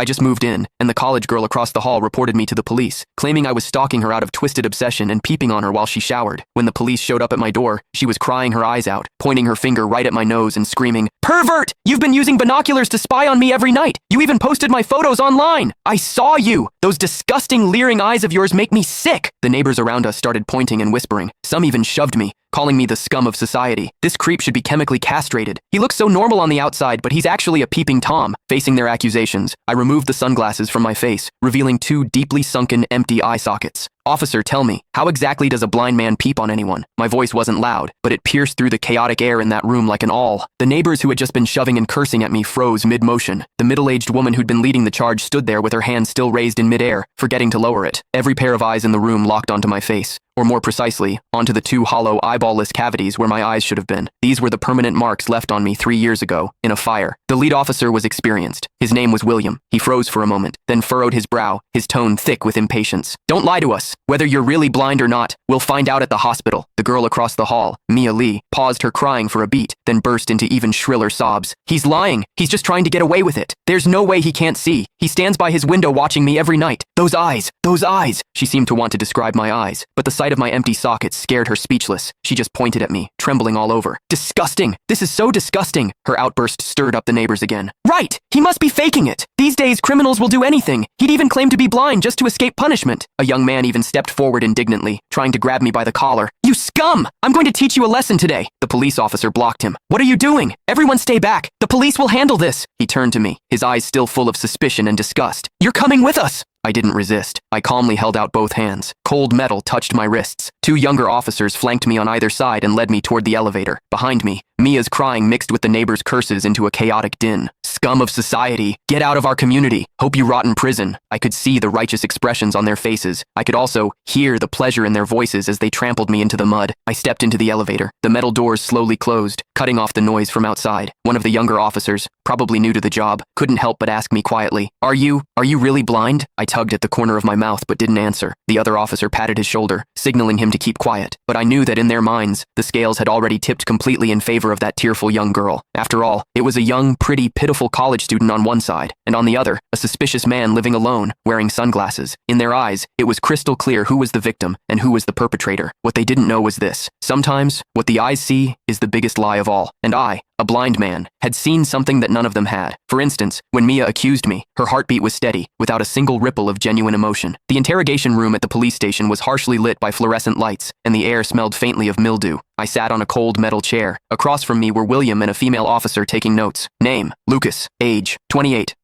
I just moved in, and the college girl across the hall reported me to the police, claiming I was stalking her out of twisted obsession and peeping on her while she showered. When the police showed up at my door, she was crying her eyes out, pointing her finger right at my nose and screaming, "Pervert! You've been using binoculars to spy on me every night! You even posted my photos online! I saw you! Those disgusting, leering eyes of yours make me sick!" The neighbors around us started pointing and whispering. Some even shoved me, calling me the scum of society. This creep should be chemically castrated. He looks so normal on the outside, but he's actually a peeping Tom. Facing their accusations, I removed the sunglasses from my face, revealing two deeply sunken, empty eye sockets. "Officer, tell me, how exactly does a blind man peep on anyone?" My voice wasn't loud, but it pierced through the chaotic air in that room like an awl. The neighbors who had just been shoving and cursing at me froze mid-motion. The middle-aged woman who'd been leading the charge stood there with her hand still raised in mid-air, forgetting to lower it. Every pair of eyes in the room locked onto my face, or more precisely, onto the two hollow, eyeball-less cavities where my eyes should have been. These were the permanent marks left on me 3 years ago, in a fire. The lead officer was experienced. His name was William. He froze for a moment, then furrowed his brow, his tone thick with impatience. "Don't lie to us. Whether you're really blind or not, we'll find out at the hospital." The girl across the hall, Mia Lee, paused her crying for a beat, then burst into even shriller sobs. "He's lying. He's just trying to get away with it. There's no way he can't see. He stands by his window watching me every night. Those eyes, those eyes." She seemed to want to describe my eyes, but the sight of my empty sockets scared her speechless. She just pointed at me, trembling all over. "Disgusting! This is so disgusting!" Her outburst stirred up the neighbors again. "Right! He must be faking it! These days, criminals will do anything. He'd even claim to be blind just to escape punishment." A young man even stepped forward indignantly, trying to grab me by the collar. "You scum! I'm going to teach you a lesson today." The police officer blocked him. "What are you doing? Everyone stay back! The police will handle this!" He turned to me, his eyes still full of suspicion and disgust. "You're coming with us!" I didn't resist. I calmly held out both hands. Cold metal touched my wrists. Two younger officers flanked me on either side and led me toward the elevator. Behind me, Mia's crying mixed with the neighbors' curses into a chaotic din. "Scum of society! Get out of our community! Hope you rot in prison!" I could see the righteous expressions on their faces. I could also hear the pleasure in their voices as they trampled me into the mud. I stepped into the elevator. The metal doors slowly closed, cutting off the noise from outside. One of the younger officers, probably new to the job, couldn't help but ask me quietly, Are you really blind?" I tugged at the corner of my mouth but didn't answer. The other officer patted his shoulder, signaling him to keep quiet. But I knew that in their minds, the scales had already tipped completely in favor of that tearful young girl. After all, it was a young, pretty, pitiful college student on one side, and on the other, a suspicious man living alone, wearing sunglasses. In their eyes, it was crystal clear who was the victim and who was the perpetrator. What they didn't know was this. Sometimes, what the eyes see is the biggest lie of all. And I, a blind man, had seen something that none of them had. For instance, when Mia accused me, her heartbeat was steady, without a single ripple of genuine emotion. The interrogation room at the police station was harshly lit by fluorescent lights, and the air smelled faintly of mildew. I sat on a cold metal chair. Across from me were William and a female officer taking notes. Name, Lucas. Age, 28.